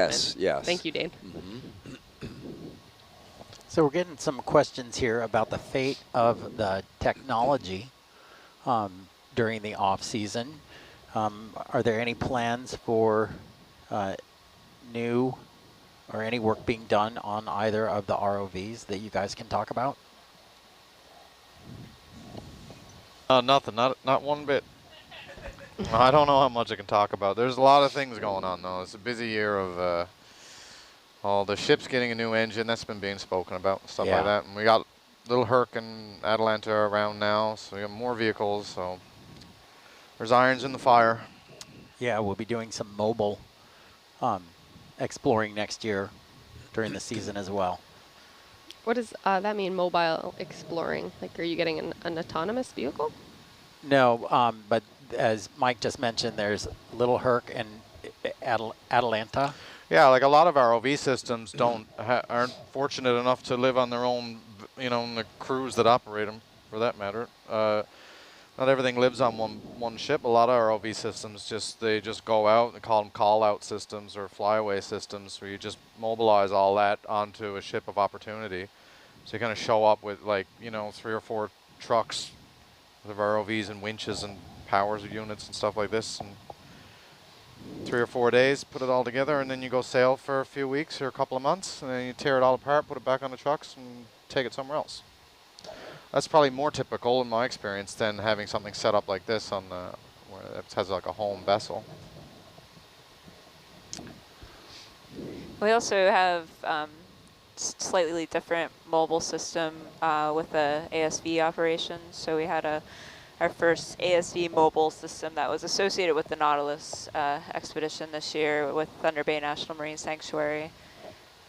Yes, yes. Thank you, Dane. So we're getting some questions here about the fate of the technology during the off season. Are there any plans for new or any work being done on either of the ROVs that you guys can talk about? Nothing, not one bit. I don't know how much I can talk about. There's a lot of things going on though. It's a busy year of all the ships getting a new engine that's been being spoken about, stuff like that. And we got Little Herc and Atalanta around now, so we got more vehicles. So there's irons in the fire. Yeah, we'll be doing some mobile exploring next year during the season as well. What does that mean, mobile exploring? Like, are you getting an autonomous vehicle? No, but as Mike just mentioned, there's Little Herc and Atalanta. Yeah, like a lot of ROV systems aren't fortunate enough to live on their own, you know, the crews that operate them, for that matter. Not everything lives on one ship. A lot of ROV systems they just go out. They call them call-out systems or flyaway systems, where you just mobilize all that onto a ship of opportunity. So you kind of show up with, like, you know, 3 or 4 trucks of ROVs and winches and powers units and stuff like this, and 3 or 4 days, put it all together, and then you go sail for a few weeks or a couple of months, and then you tear it all apart, put it back on the trucks, and take it somewhere else. That's probably more typical in my experience than having something set up like this on where it has like a home vessel. We also have slightly different mobile system with the ASV operation. So we had our first ASV mobile system that was associated with the Nautilus expedition this year with Thunder Bay National Marine Sanctuary,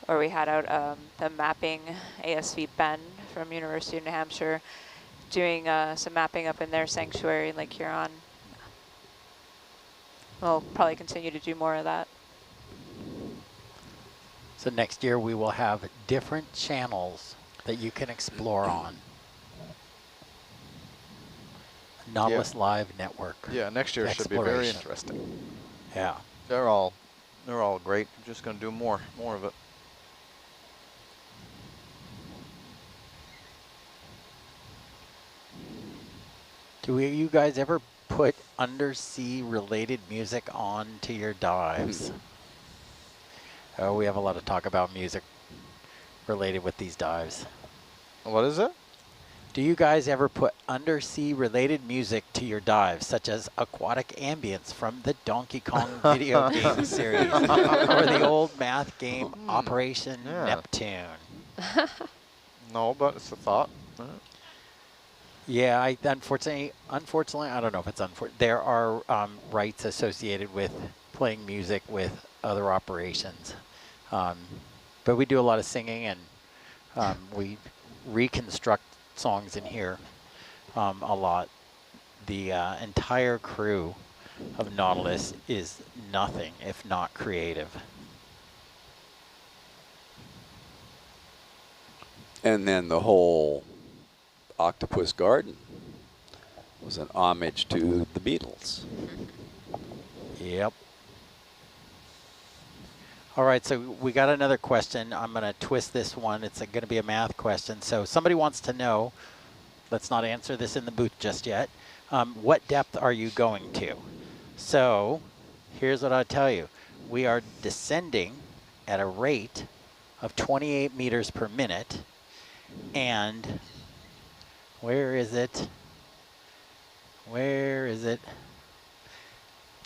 where we had out the mapping ASV Ben from University of New Hampshire doing some mapping up in their sanctuary in Lake Huron. We'll probably continue to do more of that. So next year we will have different channels that you can explore on. Nautilus Live Network. Yeah, next year should be very interesting. Yeah. They're all great. We're just going to do more of it. Do you guys ever put undersea related music on to your dives? Oh, we have a lot of talk about music related with these dives. What is it? Do you guys ever put undersea related music to your dives, such as aquatic ambience from the Donkey Kong video game series or the old math game Operation Neptune? No, but it's a thought. Yeah, unfortunately, I don't know if it's unfortunate. There are rights associated with playing music with other operations. But we do a lot of singing, and we reconstruct songs in here a lot. The entire crew of Nautilus is nothing if not creative. And then the whole Octopus Garden was an homage to the Beatles. Yep. All right, so we got another question. I'm going to twist this one. It's going to be a math question. So somebody wants to know, let's not answer this in the booth just yet, what depth are you going to? So here's what I'll tell you. We are descending at a rate of 28 meters per minute, and where is it?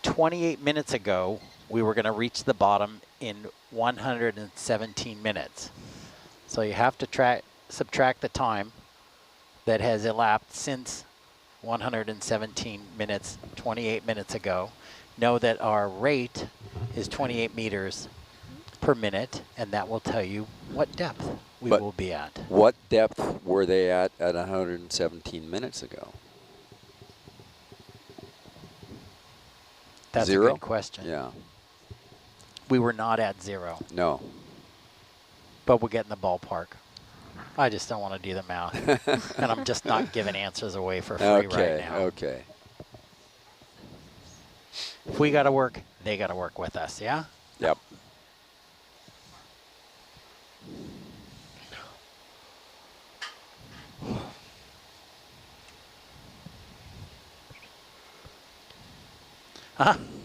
28 minutes ago, we were going to reach the bottom in 117 minutes. So you have to subtract the time that has elapsed since 117 minutes, 28 minutes ago. Know that our rate is 28 meters per minute, and that will tell you what depth we will be at. What depth were they at 117 minutes ago? That's 0? a good question. Yeah. We were not at 0. No. But we'll get in the ballpark. I just don't want to do the math. And I'm just not giving answers away for free right now. Okay. If we got to work, they got to work with us, yeah? Yep.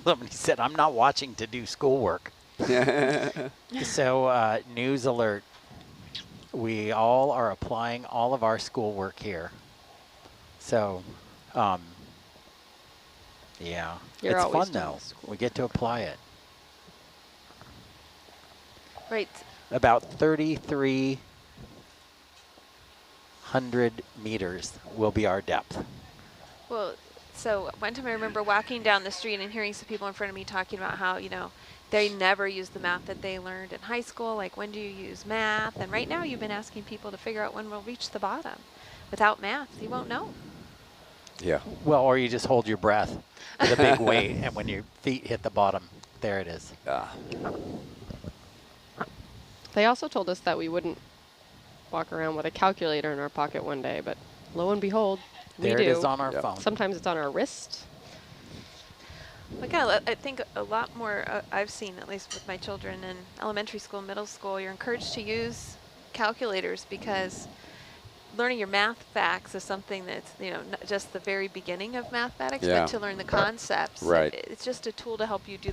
Somebody said, I'm not watching to do schoolwork. So, news alert. We all are applying all of our schoolwork here. So, yeah, You're it's always fun doing though. school. We get to apply it. Right. About 3,300 meters will be our depth. Well, so one time I remember walking down the street and hearing some people in front of me talking about how, you know, they never use the math that they learned in high school. Like, when do you use math? And right now you've been asking people to figure out when we'll reach the bottom. Without math, you won't know. Yeah. Well, or you just hold your breath with a big weight, and when your feet hit the bottom, there it is. They also told us that we wouldn't walk around with a calculator in our pocket one day, but lo and behold, There we it do. is on our Yep. phone. Sometimes it's on our wrist. I think a lot more I've seen, at least with my children in elementary school, middle school, you're encouraged to use calculators because learning your math facts is something that's, you know, not just the very beginning of mathematics, Yeah. but to learn the concepts. Right. It's just a tool to help you do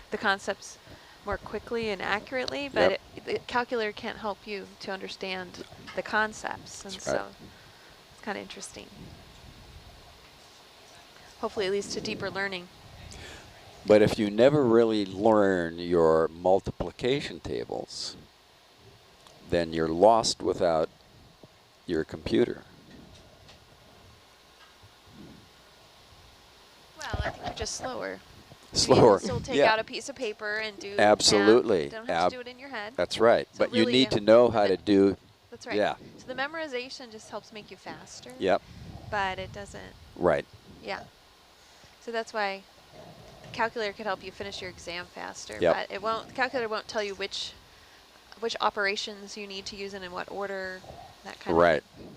the concepts more quickly and accurately, but Yep. the calculator can't help you to understand the concepts, and That's right. so it's kind of interesting. Hopefully it leads to deeper learning. But if you never really learn your multiplication tables, then you're lost without your computer. Well, I think you're just slower. Slower. You can still take Yeah. out a piece of paper and do Absolutely. math. You don't have to do it in your head. That's right. So But you really, need to know how to do. That's right. Yeah. So the memorization just helps make you faster. Yep. But it doesn't, Right. yeah. So that's why calculator could help you finish your exam faster. Yep. But it won't, the calculator won't tell you which operations you need to use and in what order, that kind of Right. thing.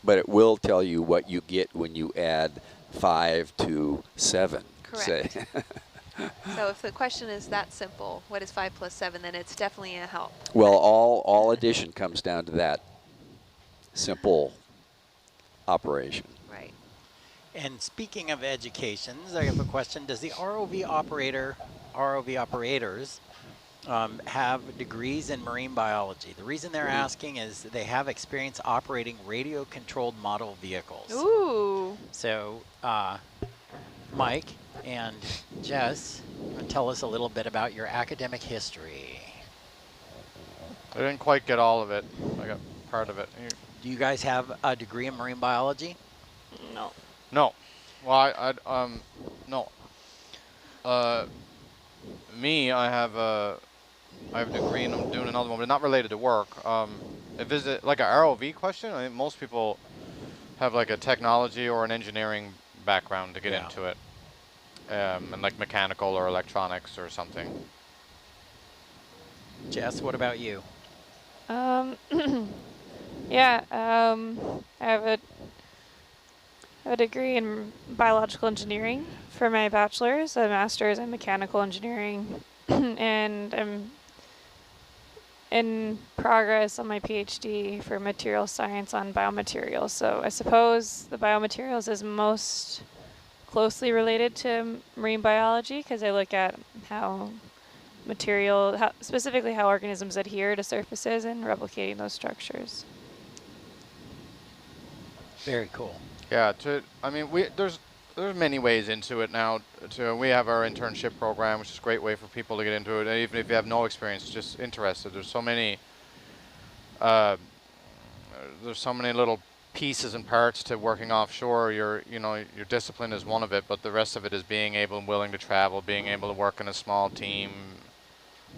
But it will tell you what you get when you add 5 to 7. Correct. Say. So if the question is that simple, what is 5 plus 7, then it's definitely a help. Well, all addition comes down to that simple operation. Right. And speaking of educations, I have a question. Does the ROV operators have degrees in marine biology? The reason they're asking is they have experience operating radio-controlled model vehicles. Ooh. So, Mike and Jess, you want to tell us a little bit about your academic history? I didn't quite get all of it. I got part of it. Do you guys have a degree in marine biology? No. No. Well, no. Me, I have a degree and I'm doing another one, but not related to work. Is it like a ROV question? I think most people have like a technology or an engineering background to get into it. And like mechanical or electronics or something. Jess, what about you? Yeah, I have a degree in biological engineering for my bachelor's, a master's in mechanical engineering, and I'm in progress on my PhD for material science on biomaterials. So I suppose the biomaterials is most closely related to marine biology because I look at how specifically how organisms adhere to surfaces and replicating those structures. Very cool. Yeah, I mean, there's many ways into it now. We have our internship program, which is a great way for people to get into it. And even if you have no experience, just interested, there's so many little pieces and parts to working offshore. Your discipline is one of it, but the rest of it is being able and willing to travel, being able to work in a small team,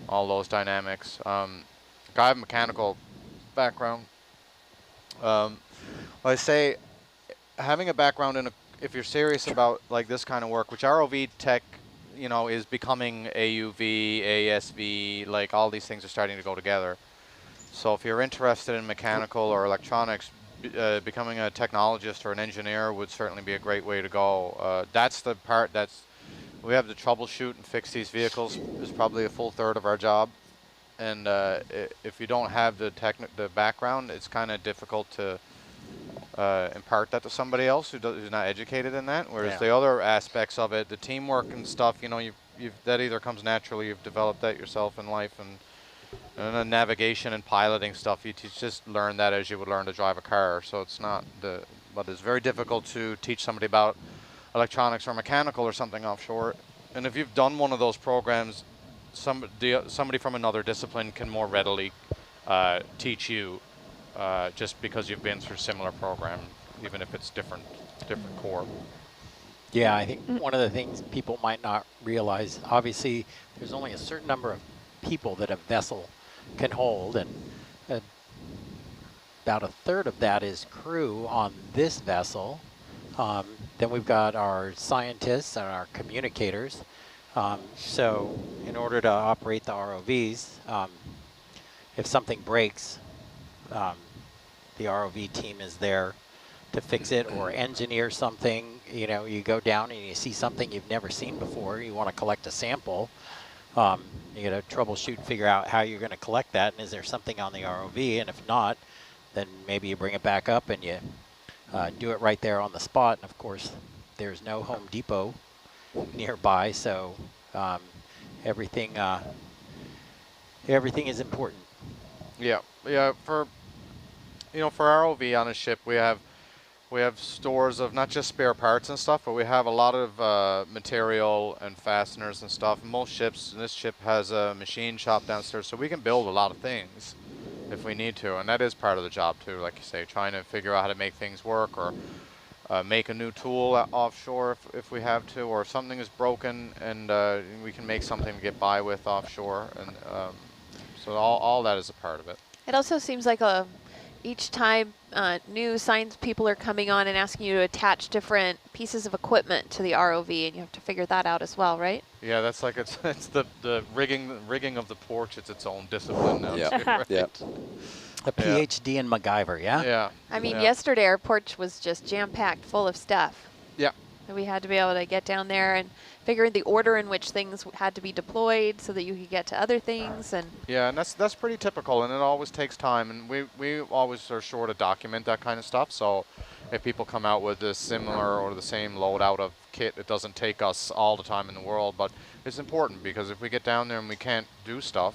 all those dynamics. I have a mechanical background. I say having a background if you're serious about like this kind of work, which ROV tech, is becoming AUV, ASV, like all these things are starting to go together. So if you're interested in mechanical or electronics, becoming a technologist or an engineer would certainly be a great way to go. That's the part we have to troubleshoot and fix these vehicles is probably a full third of our job. And if you don't have the background, it's kind of difficult to impart that to somebody else who's not educated in that. Whereas Yeah. the other aspects of it, the teamwork and stuff, you know, that either comes naturally, you've developed that yourself in life, and the navigation and piloting stuff, you just learn that as you would learn to drive a car. So it's not but it's very difficult to teach somebody about electronics or mechanical or something offshore. And if you've done one of those programs, somebody from another discipline can more readily teach you just because you've been through similar program, even if it's different core. Yeah, I think one of the things people might not realize, obviously, there's only a certain number of people that a vessel can hold, and about a third of that is crew on this vessel. Then we've got our scientists and our communicators. So in order to operate the ROVs, if something breaks, the ROV team is there to fix it or engineer something. You know, you go down and you see something you've never seen before, you want to collect a sample. You got to troubleshoot, figure out how you're going to collect that, and is there something on the ROV, and if not, then maybe you bring it back up and you do it right there on the spot. And of course, there's no Home Depot nearby, so everything is important. Yeah, yeah. For ROV on a ship, we have stores of not just spare parts and stuff, but we have a lot of material and fasteners and stuff. Most ships, and this ship has a machine shop downstairs, so we can build a lot of things if we need to, and that is part of the job too, like you say, trying to figure out how to make things work, or make a new tool offshore if we have to, or if something is broken and we can make something to get by with offshore, and so all that is a part of it. It also seems like each time new science people are coming on and asking you to attach different pieces of equipment to the ROV, and you have to figure that out as well, right? Yeah, that's like it's the rigging of the porch. It's its own discipline now. Yeah. Too, right? Yeah. A PhD in MacGyver, yeah? Yeah. I mean, yeah. yesterday our porch was just jam-packed full of stuff. Yeah. And we had to be able to get down there and figure the order in which things had to be deployed so that you could get to other things. And yeah, and that's pretty typical, and it always takes time, and we always are sure to document that kind of stuff. So if people come out with a similar or the same loadout of kit, it doesn't take us all the time in the world, but it's important, because if we get down there and we can't do stuff,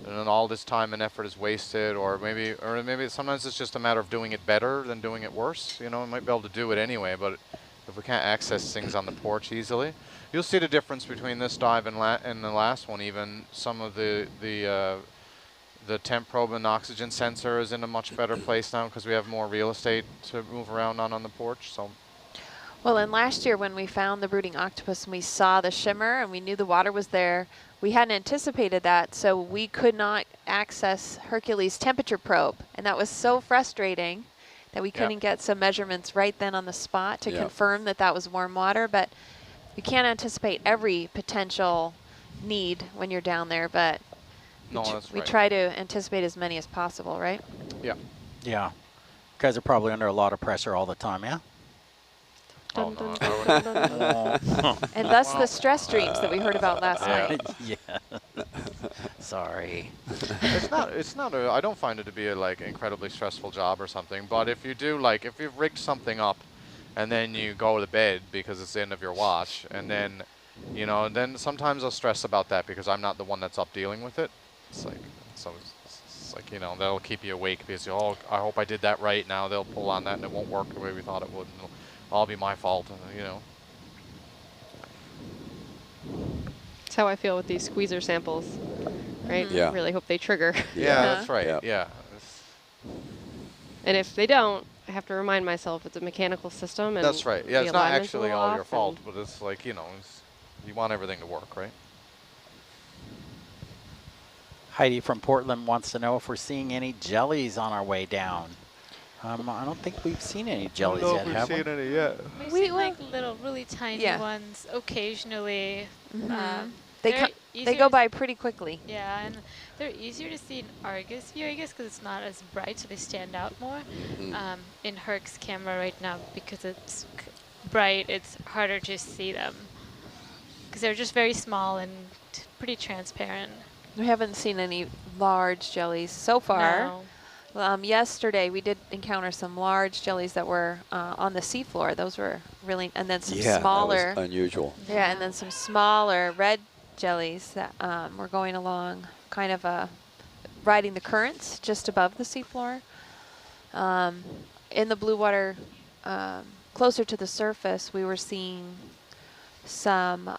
and then all this time and effort is wasted, or maybe sometimes it's just a matter of doing it better than doing it worse. You know, we might be able to do it anyway, but if we can't access things on the porch easily, you'll see the difference between this dive and the last one. Even some of the temp probe and oxygen sensor is in a much better place now because we have more real estate to move around on the porch. So. well, and last year when we found the brooding octopus and we saw the shimmer and we knew the water was there, we hadn't anticipated that, so we could not access Hercules temperature probe, and that was so frustrating that we couldn't get some measurements right then on the spot to confirm that that was warm water. But you can't anticipate every potential need when you're down there, but No, that's we right. try to anticipate as many as possible, right? Yeah. Yeah. You guys are probably under a lot of pressure all the time, yeah? Oh, Dun, no, dun, I dun, dun, dun, dun. And thus the stress dreams that we heard about last night. Yeah. Sorry. It's not I don't find it to be a like incredibly stressful job or something, but if you do, like, if you've rigged something up and then you go to bed because it's the end of your watch, and then, you know, then sometimes I'll stress about that because I'm not the one that's up dealing with it. It's like, so it's like, you know, that'll keep you awake because, oh, I hope I did that right. Now they'll pull on that and it won't work the way we thought it would, and it'll all be my fault, you know. That's how I feel with these squeezer samples, right? Yeah. Really hope they trigger. Yeah, that's right. Yeah. Yeah. And if they don't, I have to remind myself it's a mechanical system. And That's right. Yeah, the it's not alignment's a actually little all your off fault, and- but it's like, you know, you want everything to work, right? Heidi from Portland wants to know if we're seeing any jellies on our way down. I don't think we've seen any jellies yet, have we? any yet. We've We seen like little, really tiny Yeah. ones occasionally. They They're they easier go to- by pretty quickly. Yeah, and they're easier to see in Argus view, I guess, because it's not as bright, so they stand out more. In Herc's camera right now, because it's bright, it's harder to see them. Because they're just very small and pretty transparent. We haven't seen any large jellies so far. No. Yesterday we did encounter some large jellies that were on the seafloor. Those were really, and then some smaller. That was unusual. Yeah, and then some smaller red jellies that were going along, kind of riding the currents just above the seafloor. In the blue water, closer to the surface, we were seeing some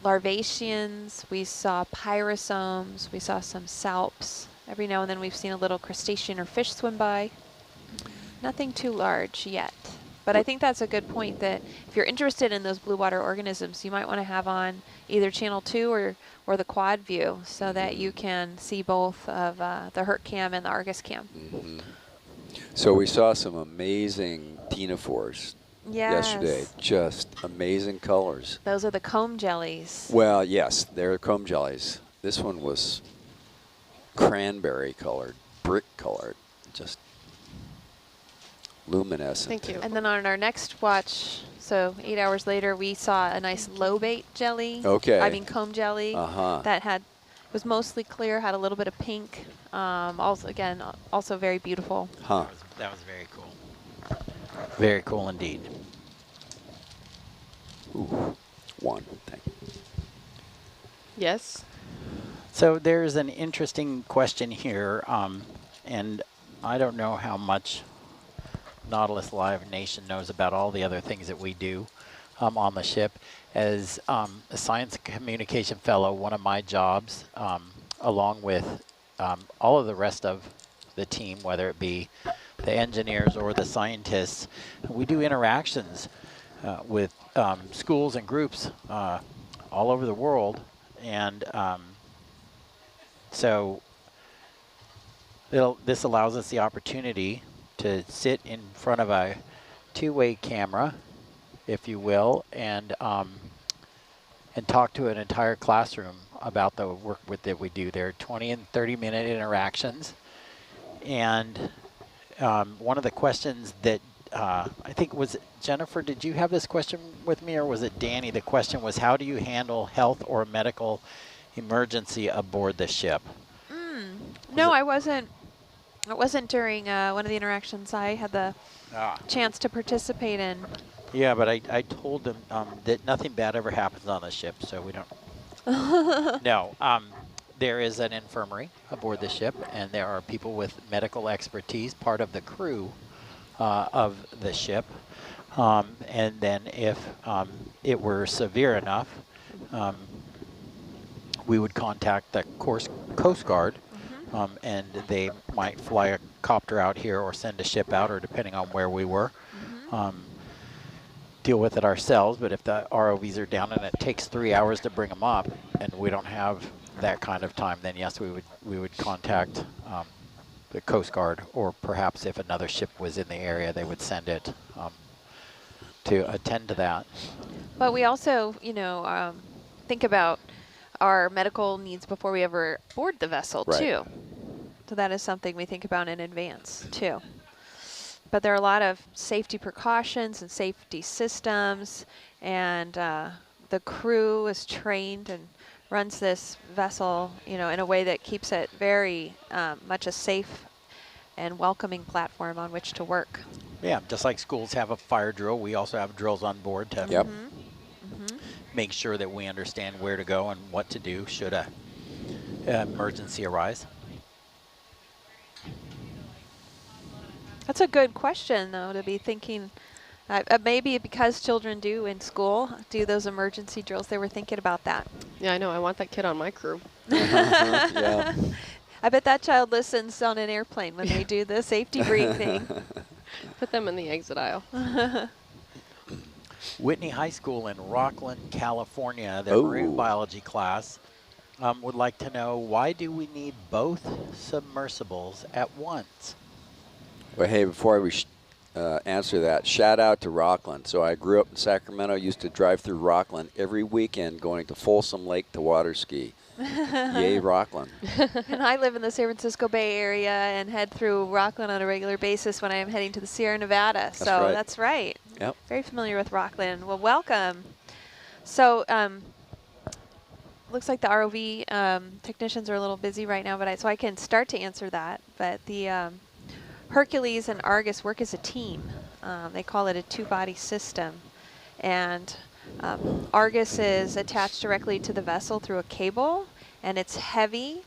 larvaceans, we saw pyrosomes, we saw some salps. Every now and then we've seen a little crustacean or fish swim by. Nothing too large yet. But I think that's a good point, that if you're interested in those blue water organisms, you might want to have on either channel 2 or the quad view, so that you can see both of the Herc cam and the Argus cam. Mm-hmm. So we saw some amazing ctenophores yesterday. Just amazing colors. Those are the comb jellies. Well, yes, they're comb jellies. This one was cranberry colored, brick colored, just luminescent. Thank you. And then on our next watch, so 8 hours later, we saw a nice lobate jelly. Okay. I mean comb jelly. Uh-huh. That was mostly clear, had a little bit of pink. Also, again, also very beautiful. Huh. That was very cool. Very cool indeed. Ooh, one thing. Yes. So there's an interesting question here, and I don't know how much Nautilus Live Nation knows about all the other things that we do on the ship. As a science communication fellow, one of my jobs, along with all of the rest of the team, whether it be the engineers or the scientists, we do interactions with schools and groups all over the world. And so this allows us the opportunity to sit in front of a two-way camera, if you will, and talk to an entire classroom about the work that we do. There are 20 and 30-minute interactions. And one of the questions that I think was, Jennifer, did you have this question with me, or was it Danny? The question was, how do you handle health or medical emergency aboard the ship? No, I wasn't. It wasn't during one of the interactions I had the chance to participate in. Yeah, but I told them that nothing bad ever happens on the ship, so we don't. No, there is an infirmary aboard the ship, and there are people with medical expertise, part of the crew of the ship. And then if it were severe enough, we would contact the Coast Guard, and they might fly a copter out here or send a ship out, or depending on where we were, deal with it ourselves. But if the ROVs are down and it takes 3 hours to bring them up, and we don't have that kind of time, then yes, we would contact the Coast Guard, or perhaps if another ship was in the area, they would send it to attend to that. But we also, think about our medical needs before we ever board the vessel, too. So that is something we think about in advance, too. But there are a lot of safety precautions and safety systems, and the crew is trained and runs this vessel, in a way that keeps it very much a safe and welcoming platform on which to work. Yeah, just like schools have a fire drill, we also have drills on board to make sure that we understand where to go and what to do should an emergency arise. That's a good question, though, to be thinking. Maybe because children do in school do those emergency drills, they were thinking about that. Yeah, I know. I want that kid on my crew. Yeah. I bet that child listens on an airplane when they do the safety briefing. Put them in the exit aisle. Whitney High School in Rockland, California, their marine biology class would like to know, why do we need both submersibles at once? Well, hey, before we answer that, shout out to Rockland. So I grew up in Sacramento, used to drive through Rockland every weekend going to Folsom Lake to water ski. Yay, Rockland. And I live in the San Francisco Bay Area and head through Rockland on a regular basis when I am heading to the Sierra Nevada. That's right. Yep. Very familiar with Rockland. Well, welcome. So looks like the ROV technicians are a little busy right now, but so I can start to answer that. But the Hercules and Argus work as a team. They call it a two-body system. And Argus is attached directly to the vessel through a cable, and it's heavy,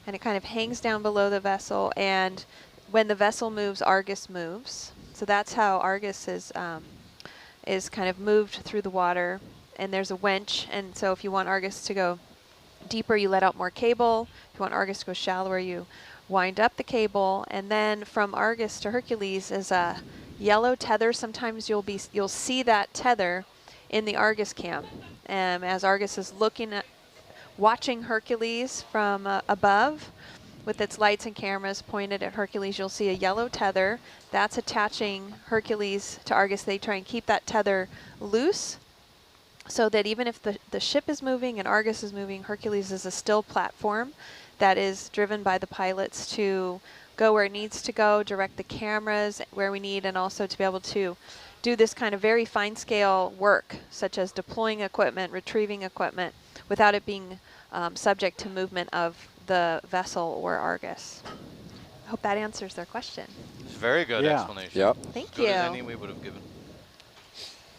and it kind of hangs down below the vessel, and when the vessel moves, Argus moves. So that's how Argus is kind of moved through the water, and there's a winch, and so if you want Argus to go deeper, you let out more cable. If you want Argus to go shallower, you wind up the cable, and then from Argus to Hercules is a yellow tether. Sometimes you'll see that tether in the Argus cam, as Argus is watching Hercules from above with its lights and cameras pointed at Hercules. You'll see a yellow tether that's attaching Hercules to Argus. They try and keep that tether loose so that even if the ship is moving and Argus is moving, Hercules is a still platform that is driven by the pilots to go where it needs to go, direct the cameras where we need, and also to be able to do this kind of very fine scale work, such as deploying equipment, retrieving equipment, without it being subject to movement of the vessel or Argus. I hope that answers their question. It's a very good explanation. Yep. Thank Good as you. any we would have given.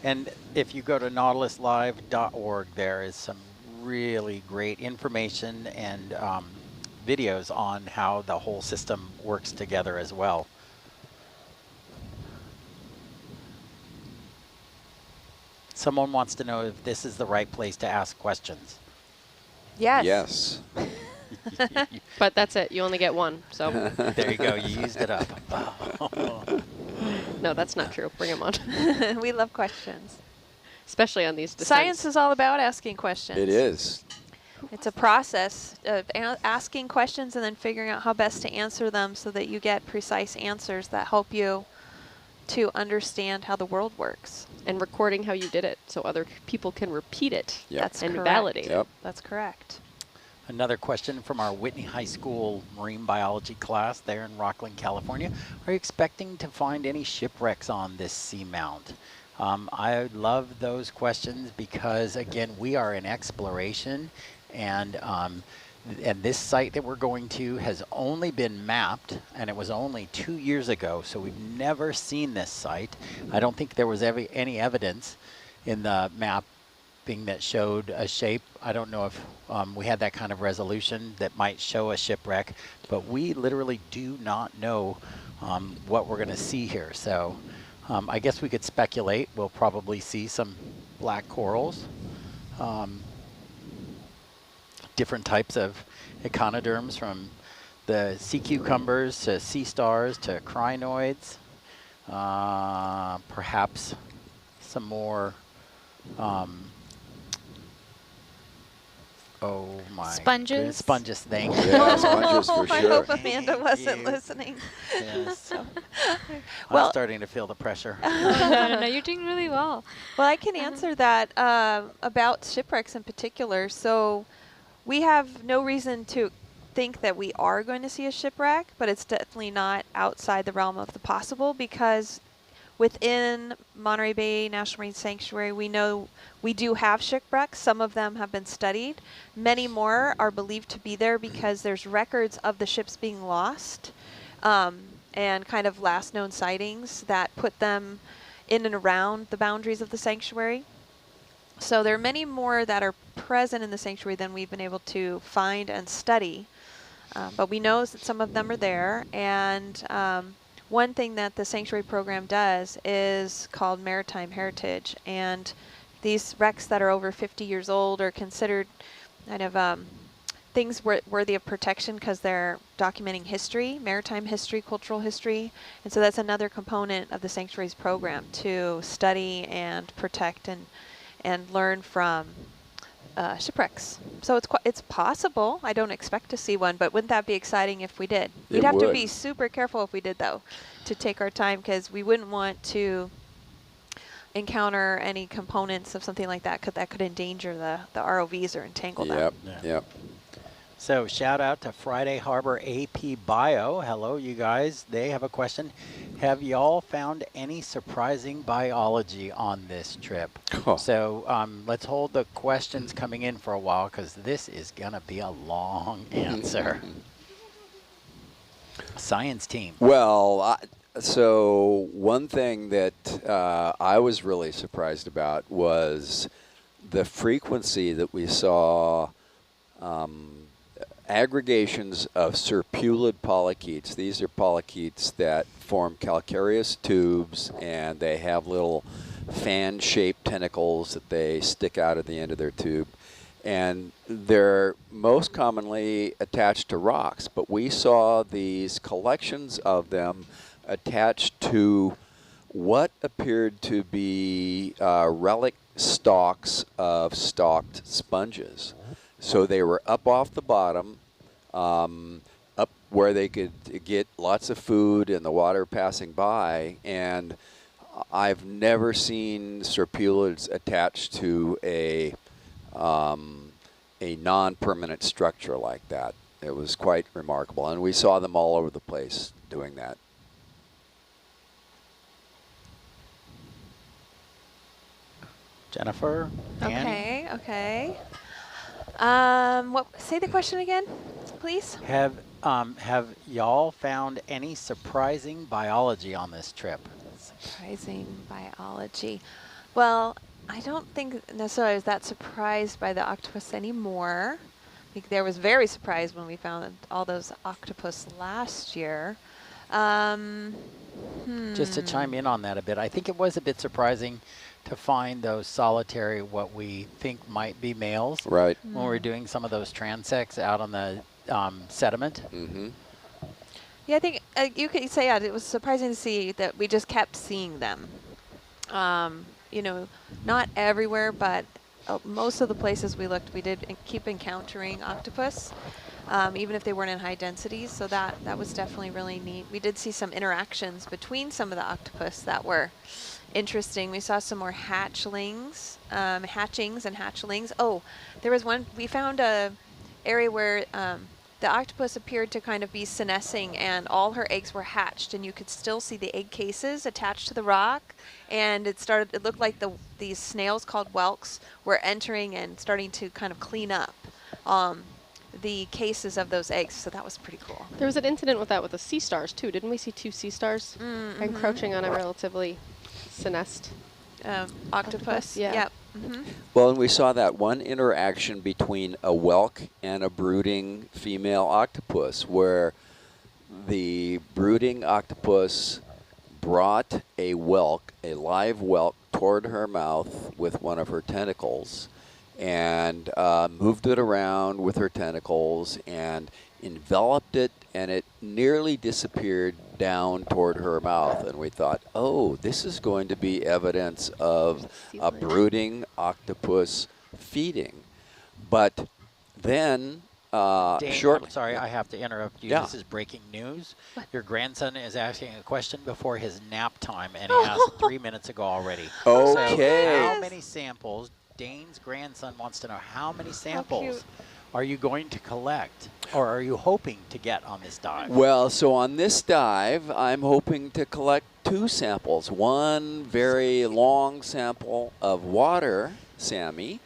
And if you go to nautiluslive.org, there is some really great information and videos on how the whole system works together as well. Someone wants to know if this is the right place to ask questions. Yes. Yes. But that's it. You only get one. So There you go. You used it up. no, that's not true. Bring them on. We love questions. Especially on these descents. Science is all about asking questions. It is. It's a process of asking questions and then figuring out how best to answer them so that you get precise answers that help you to understand how the world works. And recording how you did it so other people can repeat it. Yep. That's and correct. validate it. Yep. That's correct. Another question from our Whitney High School marine biology class there in Rockland, California. Are you expecting to find any shipwrecks on this seamount? I love those questions because, again, we are in exploration, and this site that we're going to has only been mapped, and it was only 2 years ago, so we've never seen this site. I don't think there was any evidence in the mapping that showed a shape. I don't know if we had that kind of resolution that might show a shipwreck, but we literally do not know what we're going to see here. So I guess we could speculate. We'll probably see some black corals. Different types of echinoderms, from the sea cucumbers to sea stars to crinoids, perhaps some more, oh my Sponges? goodness, sponges, thank you. Yeah, sponges for I sure. hope Amanda Thank wasn't you. listening. Yes. Well- I'm starting to feel the pressure. No, you're doing really well. Well, I can answer that about shipwrecks in particular. So we have no reason to think that we are going to see a shipwreck, but it's definitely not outside the realm of the possible, because within Monterey Bay National Marine Sanctuary, we know we do have shipwrecks. Some of them have been studied. Many more are believed to be there because there's records of the ships being lost and kind of last known sightings that put them in and around the boundaries of the sanctuary. So there are many more that are present in the sanctuary than we've been able to find and study. But we know that some of them are there. And one thing that the sanctuary program does is called maritime heritage. And these wrecks that are over 50 years old are considered kind of things worthy of protection because they're documenting history, maritime history, cultural history. And so that's another component of the sanctuary's program, to study and protect and learn from shipwrecks. So it's possible. I don't expect to see one, but wouldn't that be exciting if we did? We'd have to be super careful if we did, though, to take our time, because we wouldn't want to encounter any components of something like that that could endanger the ROVs or entangle them. Yep. So shout out to Friday Harbor AP Bio. Hello, you guys. They have a question. Have y'all found any surprising biology on this trip? Oh. So let's hold the questions coming in for a while because this is going to be a long answer. Science team. Well, so one thing that I was really surprised about was the frequency that we saw aggregations of serpulid polychaetes. These are polychaetes that form calcareous tubes, and they have little fan-shaped tentacles that they stick out at the end of their tube. And they're most commonly attached to rocks, but we saw these collections of them attached to what appeared to be relic stalks of stalked sponges. So they were up off the bottom, up where they could get lots of food and the water passing by, and I've never seen serpulids attached to a non-permanent structure like that. It was quite remarkable, and we saw them all over the place doing that. Jennifer? Annie? Okay. Say the question again, please. Have y'all found any surprising biology on this trip? Surprising biology. Well, I don't think necessarily I was that surprised by the octopus anymore. I think there was very surprised when we found all those octopus last year. Just to chime in on that a bit, I think it was a bit surprising to find those solitary, what we think might be males. Right. When we're doing some of those transects out on the sediment. Mm-hmm. Yeah, I think you could say it was surprising to see that we just kept seeing them. You know, not everywhere, but most of the places we looked, we did keep encountering octopus, even if they weren't in high densities. So that was definitely really neat. We did see some interactions between some of the octopus that were interesting. We saw some more hatchlings, hatchings and hatchlings. Oh, there was one, we found a area where the octopus appeared to kind of be senescing, and all her eggs were hatched, and you could still see the egg cases attached to the rock. And it looked like these snails called whelks were entering and starting to kind of clean up the cases of those eggs. So that was pretty cool. There was an incident with that with the sea stars too. Didn't we see 2 sea stars encroaching on a relatively senesced Octopus. Yeah. Yep. Mm-hmm. Well, and we saw that one interaction between a whelk and a brooding female octopus, where the brooding octopus brought a whelk, a live whelk, toward her mouth with one of her tentacles, and moved it around with her tentacles and enveloped it, and it nearly disappeared down toward her mouth. And we thought, oh, this is going to be evidence of a brooding octopus feeding. But then Dane, shortly, I'm sorry, I have to interrupt you. Yeah. This is breaking news. Your grandson is asking a question before his nap time, and he asked 3 minutes ago already. Okay. So how many samples, Dane's grandson wants to know, how many samples are you going to collect, or are you hoping to get on this dive? Well, so on this dive, I'm hoping to collect 2 samples. One very long sample of water, Sammy,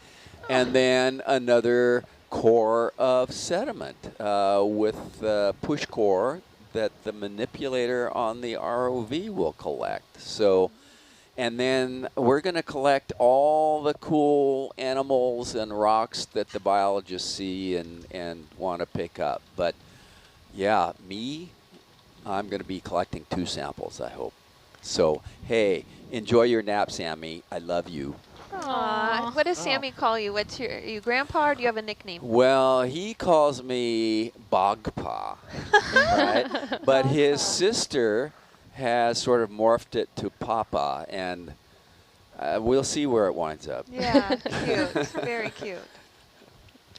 and then another core of sediment with the push core that the manipulator on the ROV will collect. So, and then we're going to collect all the cool animals and rocks that the biologists see and want to pick up. But yeah, I'm going to be collecting 2 samples, I hope. So, hey, enjoy your nap, Sammy. I love you. Aww. What does Sammy call you? What's are you grandpa, or do you have a nickname? Well, he calls me Bogpa, right? But his sister has sort of morphed it to Papa, and we'll see where it winds up. Yeah, cute. Very cute.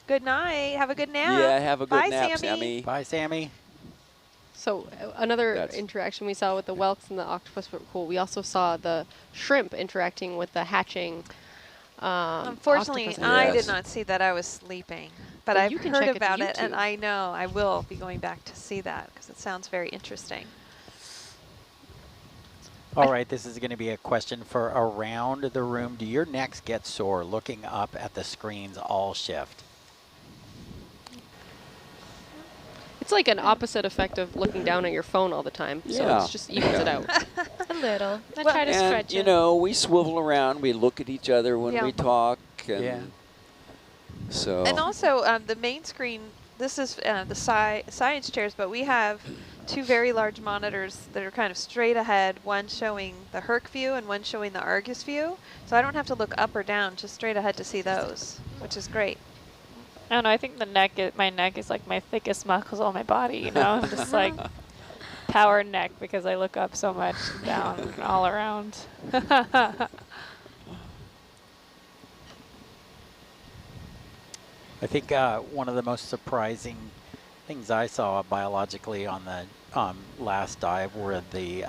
Good night. Have a good nap. Yeah, have a good Bye, nap, Sammy. Sammy. Bye, Sammy. So another That's- interaction we saw with the whelks and the octopus were cool. We also saw the shrimp interacting with the hatching. Unfortunately, octopus. I Yes. did not see that. I was sleeping. But Well, I've you can heard check it about it, and YouTube. I know I will be going back to see that because it sounds very interesting. All right, this is going to be a question for around the room. Do your necks get sore looking up at the screens all shift? It's like an opposite effect of looking down at your phone all the time. So Yeah. it's just evens it out. A little. I Well, try to And, stretch you it. know, we swivel around, we look at each other when Yeah. we talk. And Yeah. So. And also, the main screen, this is the science chairs, but we have two very large monitors that are kind of straight ahead, one showing the Herc view and one showing the Argus view. So I don't have to look up or down, just straight ahead to see those, which is great. I don't know, I think my neck is like my thickest muscle on my body, you know? I'm just like power neck because I look up so much and down and all around. I think one of the most surprising things I saw biologically on the last dive were the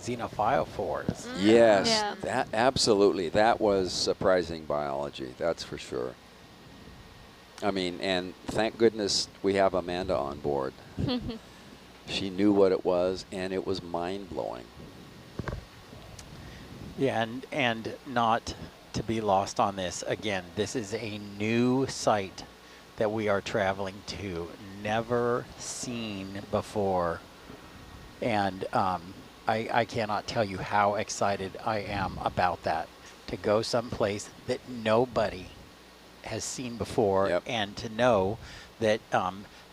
xenophyophores. Yes, Yeah. that absolutely. That was surprising biology, that's for sure. I mean, and thank goodness we have Amanda on board. She knew what it was, and it was mind-blowing. Yeah, and not to be lost on this, again, this is a new site that we are traveling to, never seen before. And I cannot tell you how excited I am about that, to go someplace that nobody has seen before. Yep. And to know that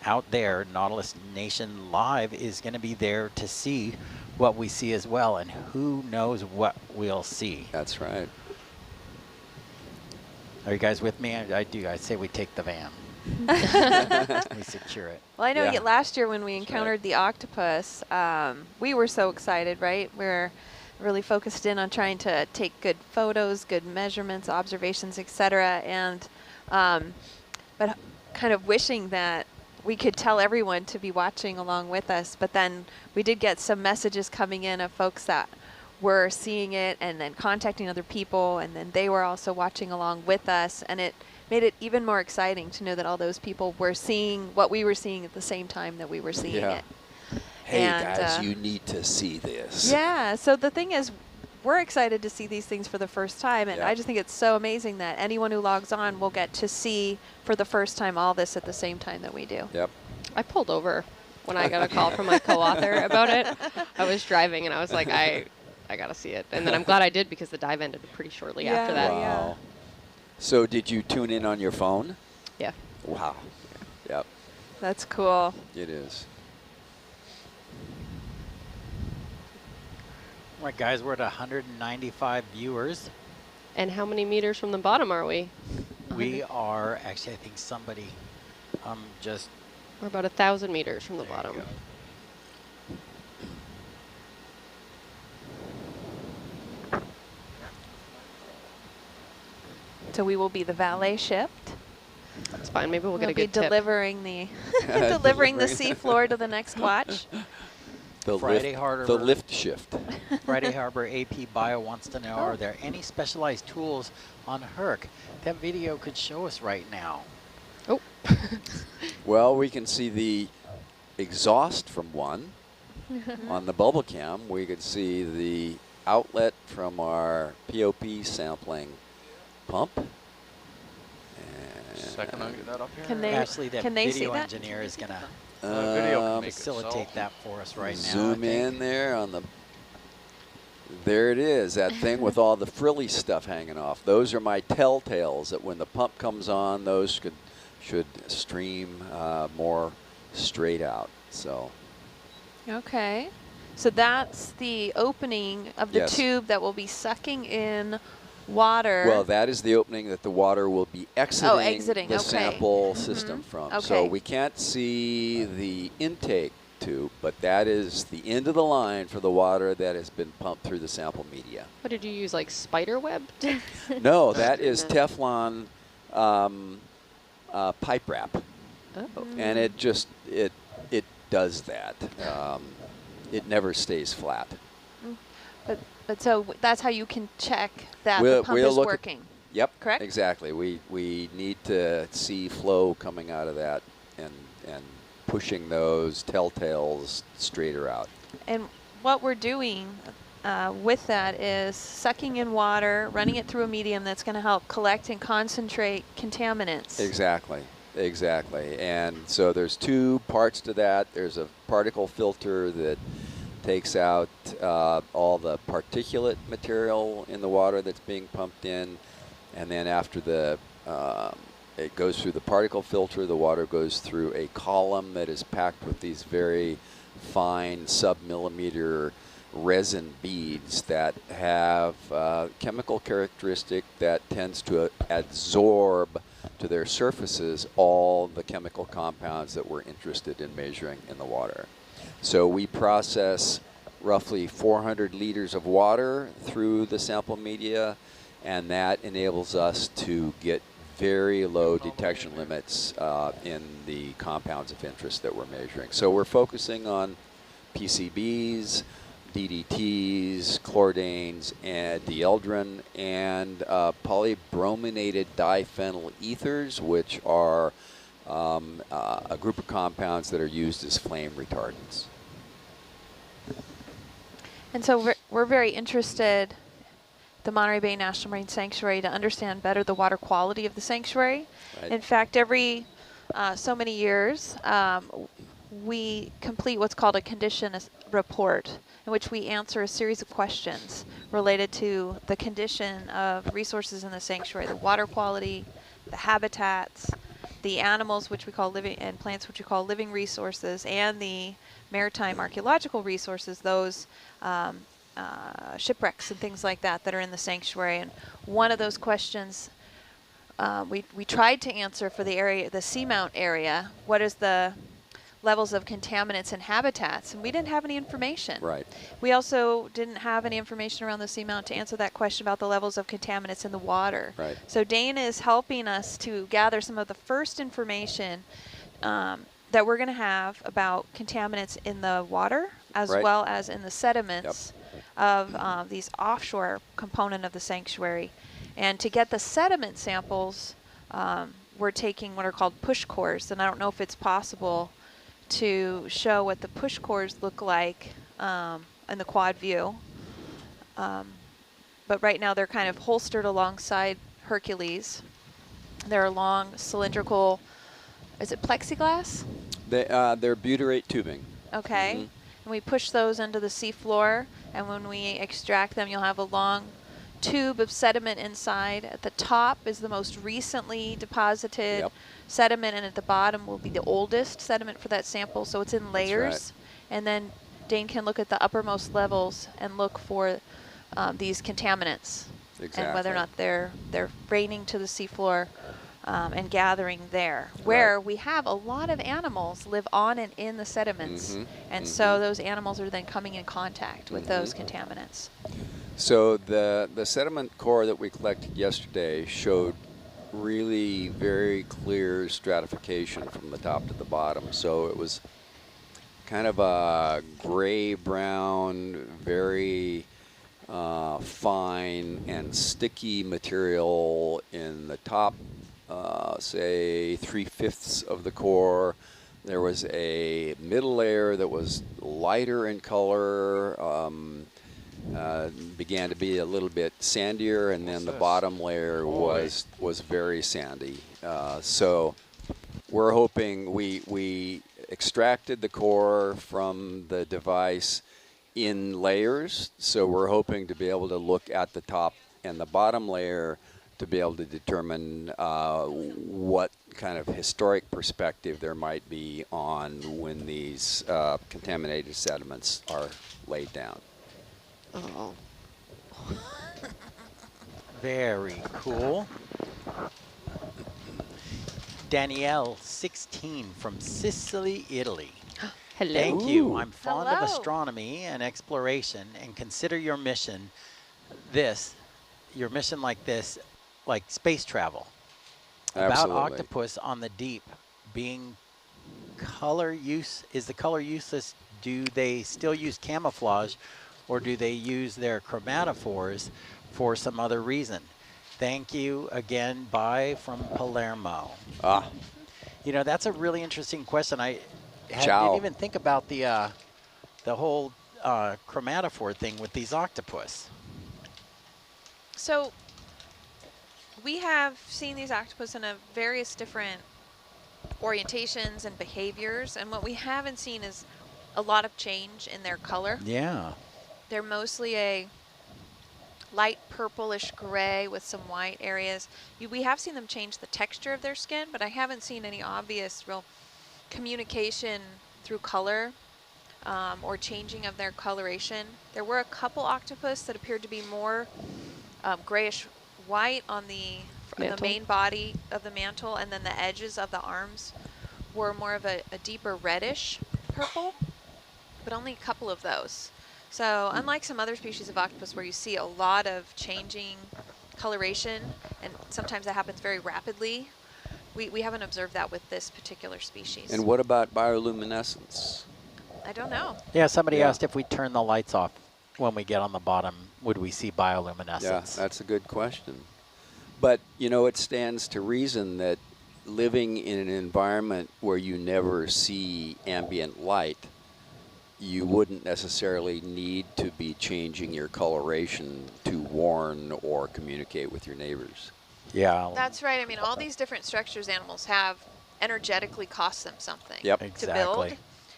out there, Nautilus Nation Live is going to be there to see what we see as well, and who knows what we'll see. That's right. Are you guys with me? I do. I say we take the van. We secure it. Well, I know Yeah. last year when we That's encountered right. the octopus, we were so excited, right? We're really focused in on trying to take good photos, good measurements, observations, etc. And but kind of wishing that we could tell everyone to be watching along with us. But then we did get some messages coming in of folks that were seeing it and then contacting other people, and then they were also watching along with us, and it made it even more exciting to know that all those people were seeing what we were seeing at the same time that we were seeing Yeah. it. Hey, And, guys, you need to see this. Yeah, so the thing is, we're excited to see these things for the first time, and Yeah. I just think it's so amazing that anyone who logs on will get to see for the first time all this at the same time that we do. Yep. I pulled over when I got a call from my co-author about it. I was driving and I was like, I got to see it. And then I'm glad I did because the dive ended pretty shortly after that. Wow. So did you tune in on your phone? Yeah. Wow. Yep, That's cool. it is. All right, guys, we're at 195 viewers. And how many meters from the bottom are we? We are, actually, I think somebody just... We're about 1,000 meters from the There you bottom. go. So we will be the valet shift. That's fine. Maybe we'll get We'll a be good tip. delivering the delivering the seafloor to the next watch. The Friday lift, Harbor. the lift shift. Friday Harbor AP Bio wants to know, are there any specialized tools on Herc that video could show us right now? Oh. Well, we can see the exhaust from one on the bubble cam. We could see the outlet from our POP sampling pump. And Second, I'll get that up here. Can they- Ashley, that can they see video that? engineer is going to video can make it facilitate so. that for us right now. I zoom think. in there on the. There it is, that thing with all the frilly stuff hanging off. Those are my telltales that when the pump comes on, those should stream more straight out. So. Okay. So that's the opening of the Yes. tube that will be sucking in water. Well, that is the opening that the water will be exiting, the okay. sample system from. So Okay. we can't see the intake tube, but that is the end of the line for the water that has been pumped through the sample media. What did you use, like spider web? No, that is Teflon pipe wrap, Oh. and it just it does that. It never stays flat. But so that's how you can check that We'll- the pump we'll is look at- working. Yep. Correct? Exactly. We need to see flow coming out of that and pushing those telltales straighter out. And what we're doing with that is sucking in water, running it through a medium that's going to help collect and concentrate contaminants. Exactly, exactly. And so there's two parts to that. There's a particle filter that takes out all the particulate material in the water that's being pumped in, and then after it goes through the particle filter, the water goes through a column that is packed with these very fine sub-millimeter resin beads that have chemical characteristic that tends to absorb to their surfaces all the chemical compounds that we're interested in measuring in the water. So we process roughly 400 liters of water through the sample media, and that enables us to get very low detection limits in the compounds of interest that we're measuring. So we're focusing on PCBs, DDTs, chlordanes, and dieldrin, and polybrominated diphenyl ethers, which are a group of compounds that are used as flame retardants. And so we're very interested, the Monterey Bay National Marine Sanctuary, to understand better the water quality of the sanctuary. Right. In fact, every so many years, we complete what's called a condition report, in which we answer a series of questions related to the condition of resources in the sanctuary, the water quality, the habitats, the animals, which we call living, and plants, which we call living resources, and the maritime archaeological resources, those shipwrecks and things like that that are in the sanctuary. And one of those questions we tried to answer for the area, the seamount area, what is the levels of contaminants and habitats, and we didn't have any information. Right. We also didn't have any information around the seamount to answer that question about the levels of contaminants in the water. Right. So Dana is helping us to gather some of the first information that we're going to have about contaminants in the water as Right. well as in the sediments of these offshore component of the sanctuary. And to get the sediment samples, we're taking what are called push cores, and I don't know if it's possible to show what the push cores look like in the quad view. But right now they're kind of holstered alongside Hercules. They're long cylindrical, is it plexiglass? They're butyrate tubing. Okay. Mhm. And we push those into the seafloor, and when we extract them, you'll have a long tube of sediment inside. At the top is the most recently deposited sediment, and at the bottom will be the oldest sediment for that sample, so it's in layers. And then Dane can look at the uppermost levels and look for these contaminants and whether or not they're raining to the seafloor and gathering there, where we have a lot of animals live on and in the sediments, and so those animals are then coming in contact with those contaminants. So the sediment core that we collected yesterday showed really very clear stratification from the top to the bottom. So it was kind of a gray-brown, very fine and sticky material in the top, say 3/5 of the core. There was a middle layer that was lighter in color, began to be a little bit sandier, and then the bottom layer was very sandy. So we're hoping we extracted the core from the device in layers, so we're hoping to be able to look at the top and the bottom layer to be able to determine what kind of historic perspective there might be on when these contaminated sediments are laid down. Oh. Very cool. Danielle, 16, from Sicily, Italy. Hello. Thank you. I'm fond of Hello. astronomy and exploration, and consider your mission like this, like space travel. About Absolutely. octopus on the deep being color use. Is the color useless? Do they still use camouflage, or do they use their chromatophores for some other reason? Thank you again. Bye from Palermo. Ah, You know, that's a really interesting question. I Ciao. didn't even think about the whole chromatophore thing with these octopus? So we have seen these octopus in various different orientations and behaviors, and what we haven't seen is a lot of change in their color. Yeah. They're mostly a light purplish gray with some white areas. We have seen them change the texture of their skin, but I haven't seen any obvious real communication through color or changing of their coloration. There were a couple octopus that appeared to be more grayish white on the main body of the mantle, and then the edges of the arms were more of a deeper reddish purple, but only a couple of those. So unlike some other species of octopus where you see a lot of changing coloration, and sometimes that happens very rapidly, we haven't observed that with this particular species. And what about bioluminescence? I don't know. Yeah, somebody asked if we turn the lights off when we get on the bottom, would we see bioluminescence? Yeah, that's a good question. But, you know, it stands to reason that living in an environment where you never see ambient light, you wouldn't necessarily need to be changing your coloration to warn or communicate with your neighbors. Yeah. That's right. I mean, all these different structures animals have energetically cost them something Exactly. to build.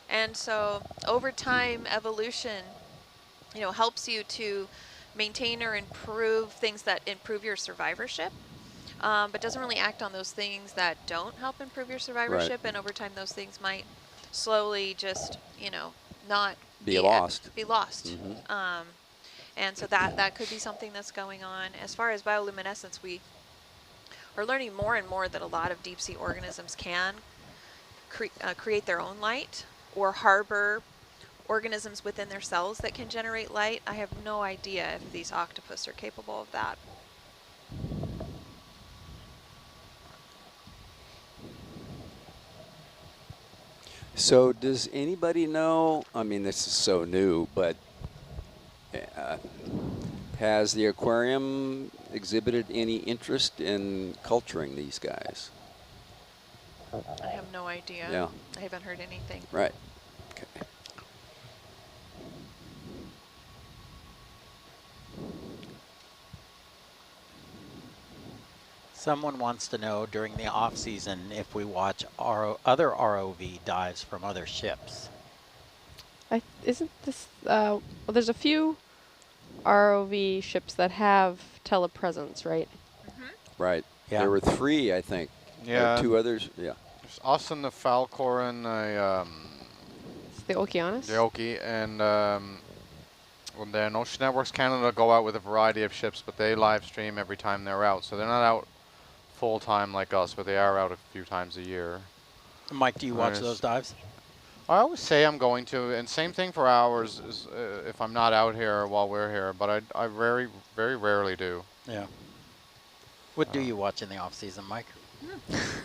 And so over time, evolution, you know, helps you to maintain or improve things that improve your survivorship, but doesn't really act on those things that don't help improve your survivorship. And over time, those things might slowly just, you know, not be lost. And so that could be something that's going on. As far as bioluminescence, we are learning more and more that a lot of deep sea organisms can create their own light or harbor organisms within their cells that can generate light. I have no idea if these octopus are capable of that. So does anybody know, I mean, this is so new, but has the aquarium exhibited any interest in culturing these guys? I have no idea. Yeah. I haven't heard anything. Right. Okay. Someone wants to know during the off season if we watch other ROV dives from other ships. Isn't this, well, there's a few ROV ships that have telepresence, right? Right. Yeah. There were 3, I think. Yeah. 2 others. Yeah. There's us and the Falcor and It's the Okeanos? the Oki, and well, then Ocean Networks Canada go out with a variety of ships, but they live stream every time they're out. So they're not out full time like us, but they are out a few times a year. Mike, do you watch those dives? I always say I'm going to, and same thing for ours is, if I'm not out here while we're here, but I very, very rarely do. Yeah. What do you watch in the off season, Mike?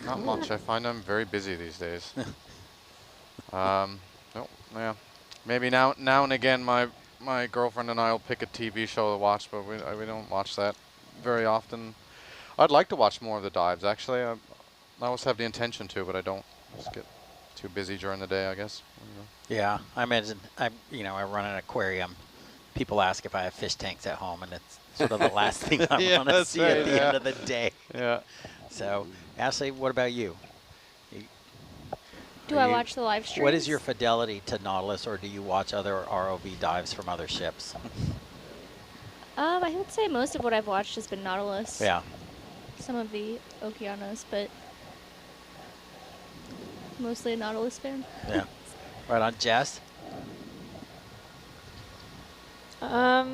Not much. I find I'm very busy these days. No, yeah. Maybe now and again my girlfriend and I will pick a TV show to watch, but we don't watch that very often. I'd like to watch more of the dives, actually. I always have the intention to, but I don't. Just get too busy during the day, I guess. Yeah, I imagine, I run an aquarium. People ask if I have fish tanks at home, and it's sort of the last thing I want to see at the end of the day. Yeah. So, Ashley, what about you? Do I watch the live streams? What is your fidelity to Nautilus, or do you watch other ROV dives from other ships? I would say most of what I've watched has been Nautilus. Yeah. Some of the Okeanos, but mostly a Nautilus fan. Yeah. Right on, Jess? Yeah,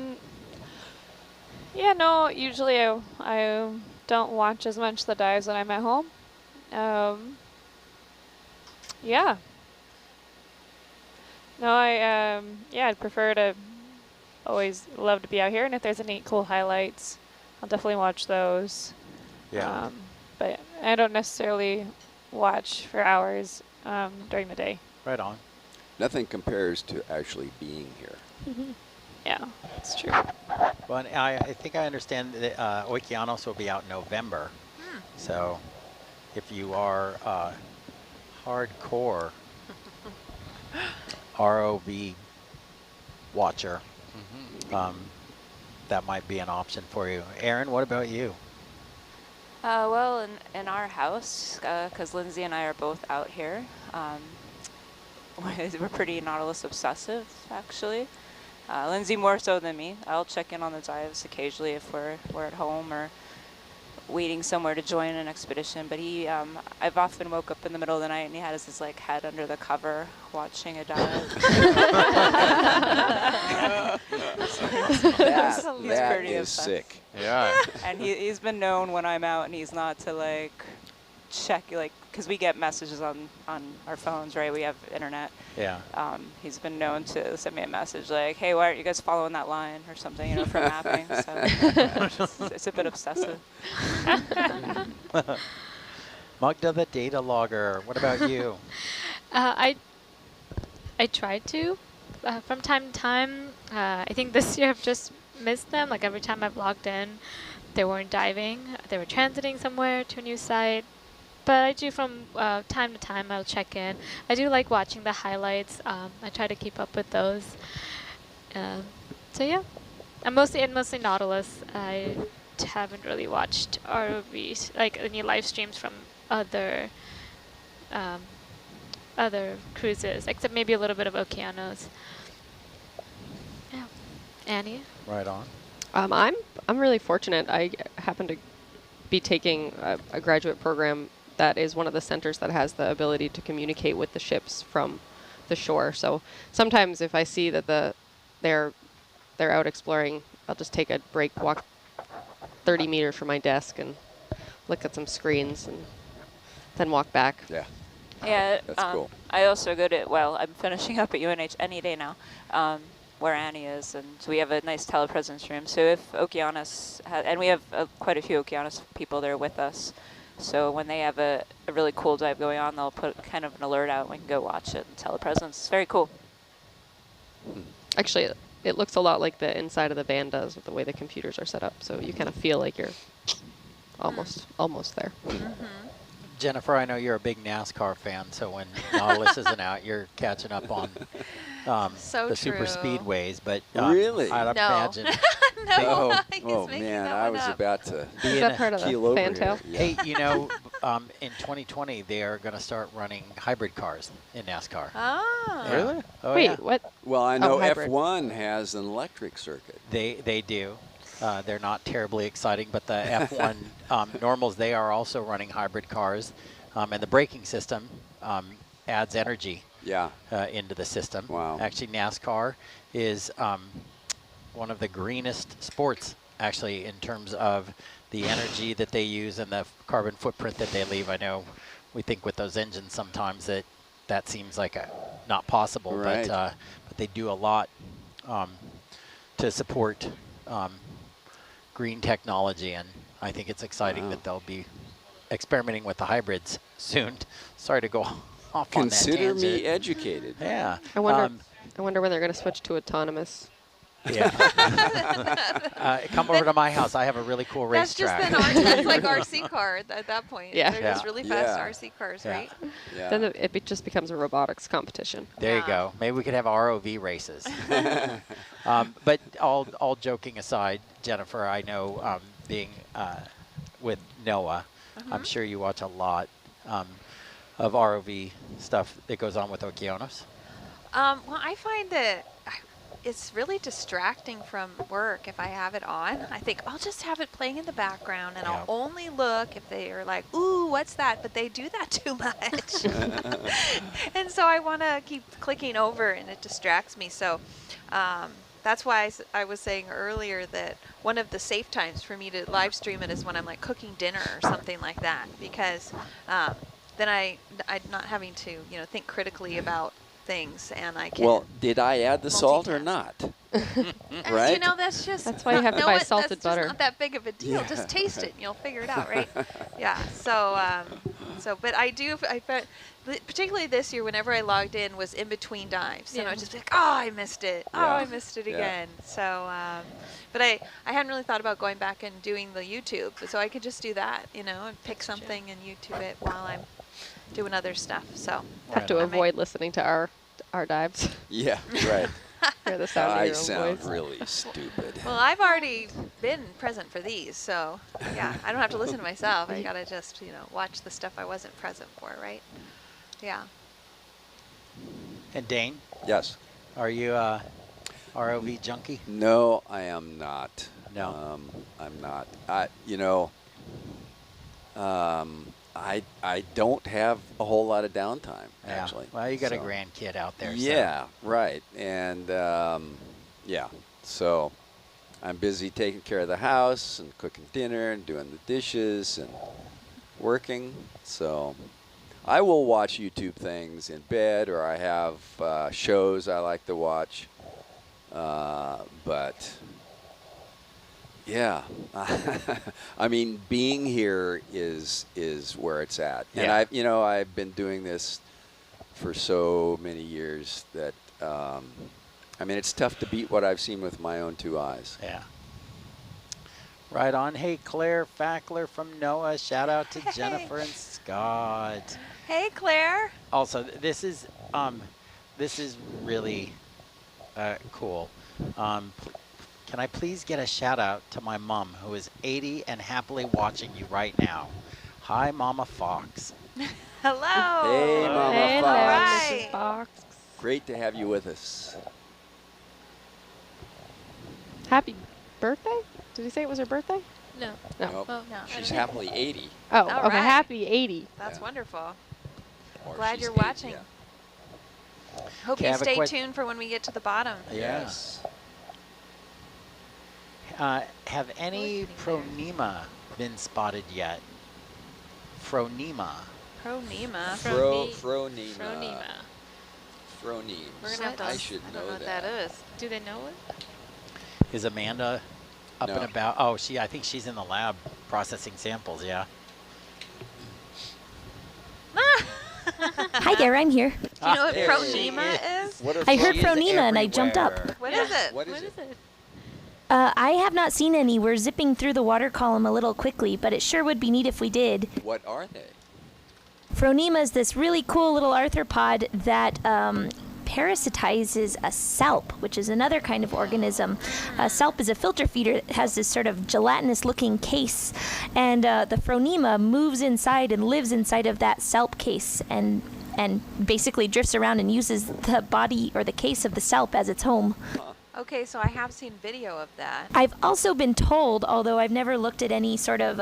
no, usually I don't watch as much the dives when I'm at home. Yeah. No, I'd prefer to always love to be out here, and if there's any cool highlights, I'll definitely watch those. Yeah. But I don't necessarily watch for hours during the day. Right on. Nothing compares to actually being here. Yeah, that's true. Well, and I think I understand that Okeanos will be out in November. So if you are hardcore ROV watcher, that might be an option for you. Aaron, what about you? Well, in our house, because Lindsay and I are both out here, we're pretty Nautilus obsessive, actually. Lindsay more so than me. I'll check in on the dives occasionally if we're at home or waiting somewhere to join an expedition. But I've often woke up in the middle of the night and he had his like head under the cover watching a dive. That pretty is obsessed. sick. Yeah. And he's been known when I'm out and he's not to like check, like, because we get messages on our phones, right? We have internet. Yeah. He's been known to send me a message like, hey, why aren't you guys following that line or something, you know, for mapping. So it's a bit obsessive. Magda the data logger, what about you? I tried to from time to time. I think this year I've just missed them. Like every time I've logged in, they weren't diving. They were transiting somewhere to a new site. But I do from time to time, I'll check in. I do like watching the highlights. I try to keep up with those. So yeah, I'm mostly Nautilus. I haven't really watched ROVs, like any live streams from other cruises, except maybe a little bit of Okeanos. Yeah. Annie? Right on. I'm really fortunate. I happen to be taking a graduate program that is one of the centers that has the ability to communicate with the ships from the shore. So sometimes if I see that they're out exploring, I'll just take a break, walk 30 meters from my desk and look at some screens and then walk back. Yeah. Yeah, That's cool. I also go to, well, I'm finishing up at UNH any day now, where Annie is, and so we have a nice telepresence room. So if Okeanos, and we have quite a few Okeanos people there with us, so when they have a really cool dive going on, they'll put kind of an alert out and we can go watch it in telepresence. It's very cool. Actually, it looks a lot like the inside of the van does with the way the computers are set up. So you kind of feel like you're almost there. Jennifer, I know you're a big NASCAR fan, so when Nautilus isn't out, you're catching up on So the super true. speedways. But Really? I'd No. imagine. No, he's oh making man, that I one was up. about to Is that part of the keel over fantail? here. Yeah. Hey, you know, in 2020, they are going to start running hybrid cars in NASCAR. Ah. Really? Oh, Wait, yeah. what? Well, I know hybrid. F1 has an electric circuit. They do. They're not terribly exciting, but the F1 normals, they are also running hybrid cars. And the braking system adds energy Yeah. into the system. Wow. Actually, NASCAR is one of the greenest sports, actually, in terms of the energy that they use and the carbon footprint that they leave. I know we think with those engines sometimes that seems like not possible, Right. but they do a lot to support green technology, and I think it's exciting that they'll be experimenting with the hybrids soon. Sorry to go off on that Consider me tangent. educated. Yeah. I wonder when they're going to switch to autonomous. Yeah. Come over to my house. I have a really cool That's just racetrack. that's like RC car at that point. Yeah. They're just really fast RC cars, Yeah. right? Yeah. Then it just becomes a robotics competition. There you Yeah. go. Maybe we could have ROV races. But all joking aside, Jennifer, I know being with NOAA, I'm sure you watch a lot of ROV stuff that goes on with Okeanos. Well, I find that it's really distracting from work if I have it on. I think I'll just have it playing in the background and I'll only look if they are like, ooh, what's that? But they do that too much. And so I want to keep clicking over and it distracts me. So that's why I was saying earlier that one of the safe times for me to live stream it is when I'm like cooking dinner or something like that, because then I'm not having to, think critically about things, and I can. Well, did I add the salt or multitask. not? And, Right? That's why you have to buy salted butter. That's not that big of a deal. Yeah. Just taste it and you'll figure it out, right? Yeah. So, but I found, particularly this year, whenever I logged in, was in between dives, and I was just like, oh, I missed it. Oh, Yeah. I missed it again. So, but I hadn't really thought about going back and doing the YouTube, so I could just do that, and pick something and YouTube it while I'm doing other stuff. So Have to I might- avoid listening to our dives. Yeah, right. Hear the sound of I your own sound voice. really stupid. Well, I've already been present for these, so yeah, I don't have to listen to myself. I gotta just, watch the stuff I wasn't present for, right? Yeah. And Dane, Yes. are you a ROV junkie? No, I am not. No. I'm not. I don't have a whole lot of downtime, actually. Well, you got a So- grandkid out there. Yeah, right. And yeah, so I'm busy taking care of the house and cooking dinner and doing the dishes and working. So I will watch YouTube things in bed, or I have shows I like to watch. But yeah, I mean, being here is where it's at. And Yeah. I've been doing this for so many years that I mean, it's tough to beat what I've seen with my own two eyes. Yeah. Right on. Hey, Claire Fackler from NOAA. Shout out to Jennifer and Scott. Hey, Claire. Also, this is really cool. Can I please get a shout out to my mom, who is 80 and happily watching you right now? Hi, Mama Fox. Hello. Hey, Mama Hey Fox. there, Right. Mrs. Fox. Great to have you with us. Happy birthday? Did he say it was her birthday? No. No. Nope. Oh, No. She's happily 80. Oh, All okay. right. Happy 80. That's Yeah. wonderful. Or Glad she's you're 80, watching. yeah. Hope Okay, I you have a stay que- tuned for when we get to the bottom. Yes. Have any Pronema been spotted yet? Phronema. Pronema. Fronema. Phronema. Phroneme. We're gonna have to. I should I don't know know what that. that is. Do they know it? Is Amanda up No. and about? Oh, I think she's in the lab processing samples, yeah. Hi there, I'm here. Do you know what There she Pronema is? What are I heard She is Phronema and I jumped up. everywhere. What is it? What is it? I have not seen any. We're zipping through the water column a little quickly, but it sure would be neat if we did. What are they? Phronema is this really cool little arthropod that parasitizes a salp, which is another kind of organism. A salp is a filter feeder that has this sort of gelatinous-looking case, and the Phronema moves inside and lives inside of that salp case and basically drifts around and uses the body or the case of the salp as its home. Okay, so I have seen video of that. I've also been told, although I've never looked at any sort of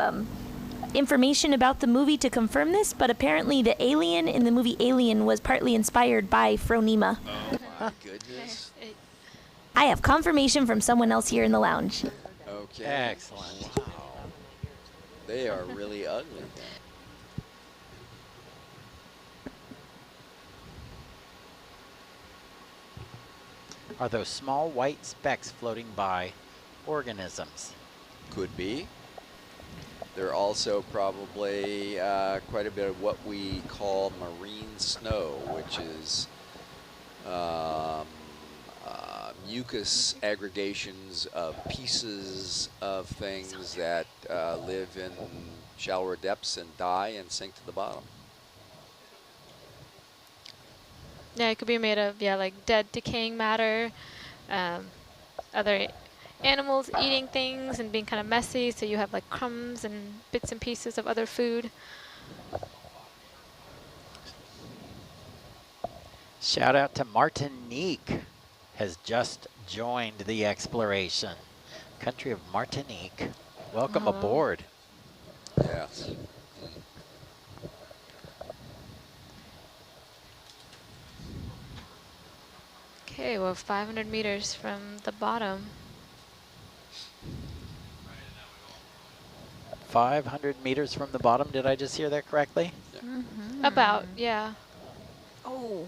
information about the movie to confirm this, but apparently the alien in the movie Alien was partly inspired by Phronema. Oh my goodness. I have confirmation from someone else here in the lounge. Okay. Excellent. Wow. They are really ugly then. Are those small white specks floating by organisms? Could be. There are also probably quite a bit of what we call marine snow, which is mucus aggregations of pieces of things that live in shallower depths and die and sink to the bottom. Yeah, it could be made of, like dead decaying matter, other animals eating things and being kind of messy, so you have like crumbs and bits and pieces of other food. Shout out to Martinique, has just joined the exploration. Country of Martinique. Welcome Hello. aboard. Yes. Okay, we're 500 meters from the bottom. 500 meters from the bottom, did I just hear that correctly? About, yeah. Oh,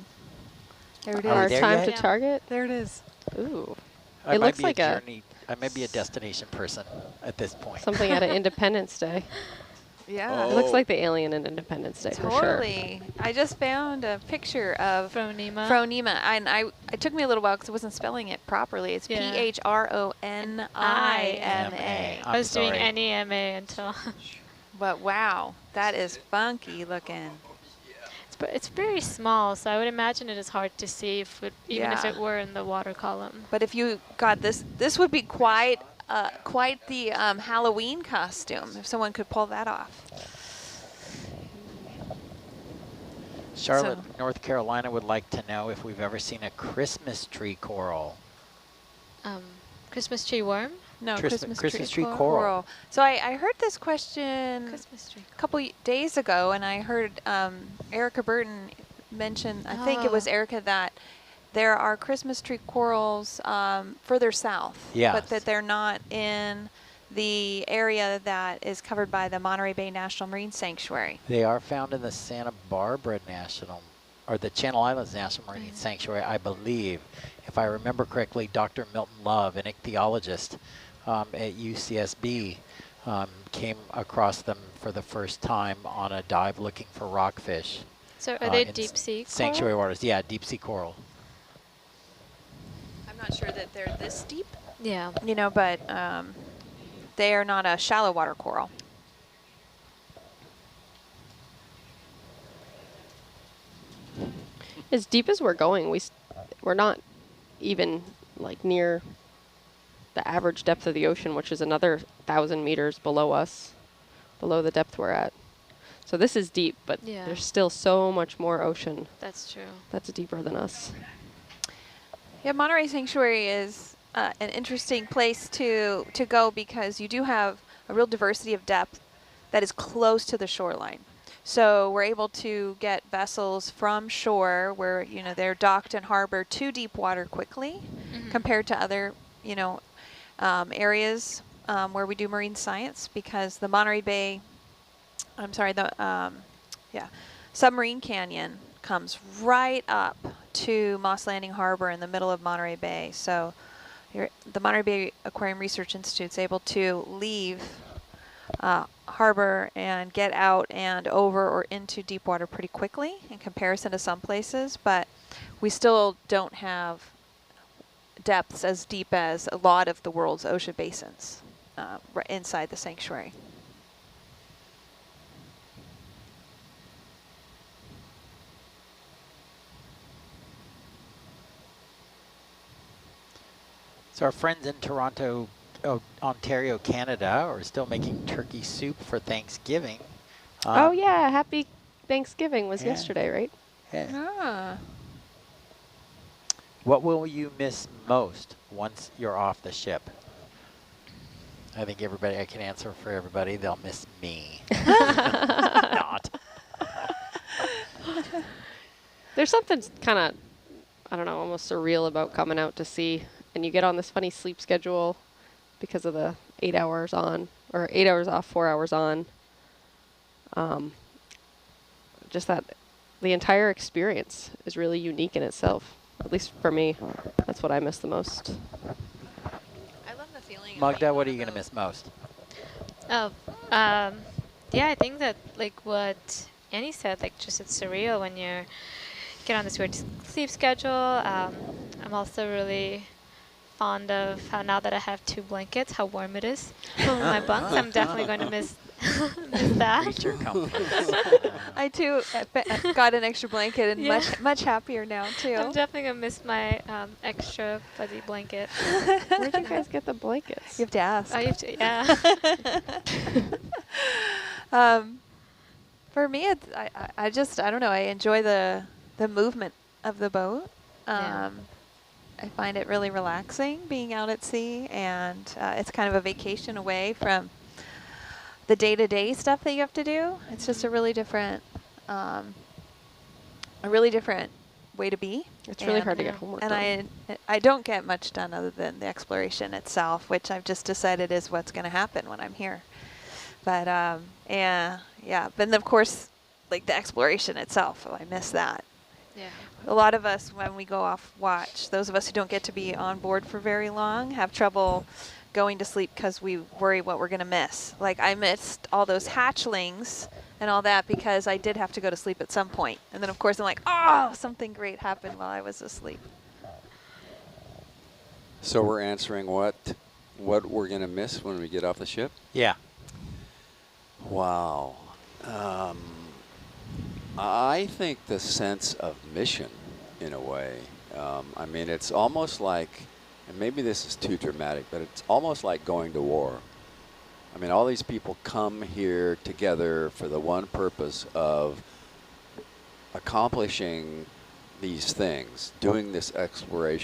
there it Are we Our there time yet? to Yeah. target? There it is. Ooh. I It might looks be like a- journey. I may be a destination person at this point. Something out of Independence Day. Yeah. It looks Oh. like the alien in Independence Day for sure. Totally. I just found a picture of Phronema. Phronema, and it took me a little while because I wasn't spelling it properly. It's Yeah. Phronima. I was doing sorry. NEMA until. But wow, that is funky looking. It's It's very small, so I would imagine it is hard to see even if Yeah. it were in the water column. But if you got this would be quite the Halloween costume if someone could pull that off. Charlotte, So- North Carolina would like to know if we've ever seen a Christmas tree coral. Christmas tree worm? No, Christmas Christmas tree coral. So I heard this question Christmas tree. a couple days ago, and I heard Erica Burton mention, I think it was Erica, that there are Christmas tree corals further south, Yes. but that they're not in the area that is covered by the Monterey Bay National Marine Sanctuary. They are found in the Santa Barbara National, or the Channel Islands National Marine Sanctuary, I believe. If I remember correctly, Dr. Milton Love, an ichthyologist at UCSB, came across them for the first time on a dive looking for rockfish. So are they in deep sea coral? sanctuary waters? Yeah, deep sea coral. I'm not sure that they're this deep, Yeah. you know, but they are not a shallow water coral. As deep as we're going, we're not even like near the average depth of the ocean, which is another 1,000 meters below us, below the depth we're at. So this is deep, but Yeah. there's still so much more ocean That's true. that's deeper than us. Yeah, Monterey Sanctuary is an interesting place to go because you do have a real diversity of depth that is close to the shoreline. So we're able to get vessels from shore where, you know, they're docked and harbored to deep water quickly compared to other, you know, areas where we do marine science, because the Monterey Bay, Submarine Canyon comes right up to Moss Landing Harbor in the middle of Monterey Bay. So the Monterey Bay Aquarium Research Institute is able to leave harbor and get out and over or into deep water pretty quickly in comparison to some places, but we still don't have depths as deep as a lot of the world's ocean basins right inside the sanctuary. So our friends in Toronto, Ontario, Canada, are still making turkey soup for Thanksgiving. Oh yeah, happy Thanksgiving was yeah. yesterday, right? Yeah. Ah. What will you miss most once you're off the ship? I think I can answer for everybody. They'll miss me. Not. There's something kind of, I don't know, almost surreal about coming out to sea, and you get on this funny sleep schedule because of the 8 hours on, or 8 hours off, 4 hours on. Just that the entire experience is really unique in itself. At least for me, that's what I miss the most. I love the feeling. Magda, what are you going to miss most? Oh, yeah, I think that like what Annie said, like just it's surreal when you get on this weird sleep schedule. I'm also really fond of how now that I have 2 blankets, how warm it is on my bunks. I'm definitely going to miss that. Creature comforts. I too got an extra blanket and Yeah. much happier now too. I'm definitely going to miss my extra fuzzy blanket. Where'd you guys get the blankets? You have to ask. I have to, yeah. For me, it's, I don't know. I enjoy the movement of the boat. Yeah. I find it really relaxing being out at sea, and it's kind of a vacation away from the day-to-day stuff that you have to do. It's just a really different way to be. It's really hard to yeah. get homework And done. I don't get much done other than the exploration itself, which I've just decided is what's going to happen when I'm here. But yeah. But then of course, like the exploration itself, I miss that. Yeah. A lot of us, when we go off watch, those of us who don't get to be on board for very long, have trouble going to sleep because we worry what we're going to miss. Like I missed all those hatchlings and all that because I did have to go to sleep at some point. And then of course I'm like, oh, something great happened while I was asleep. So we're answering what we're going to miss when we get off the ship? Yeah. Wow. I think the sense of mission, in a way. I mean, it's almost like, and maybe this is too dramatic, but it's almost like going to war. I mean, all these people come here together for the one purpose of accomplishing these things, doing this exploration.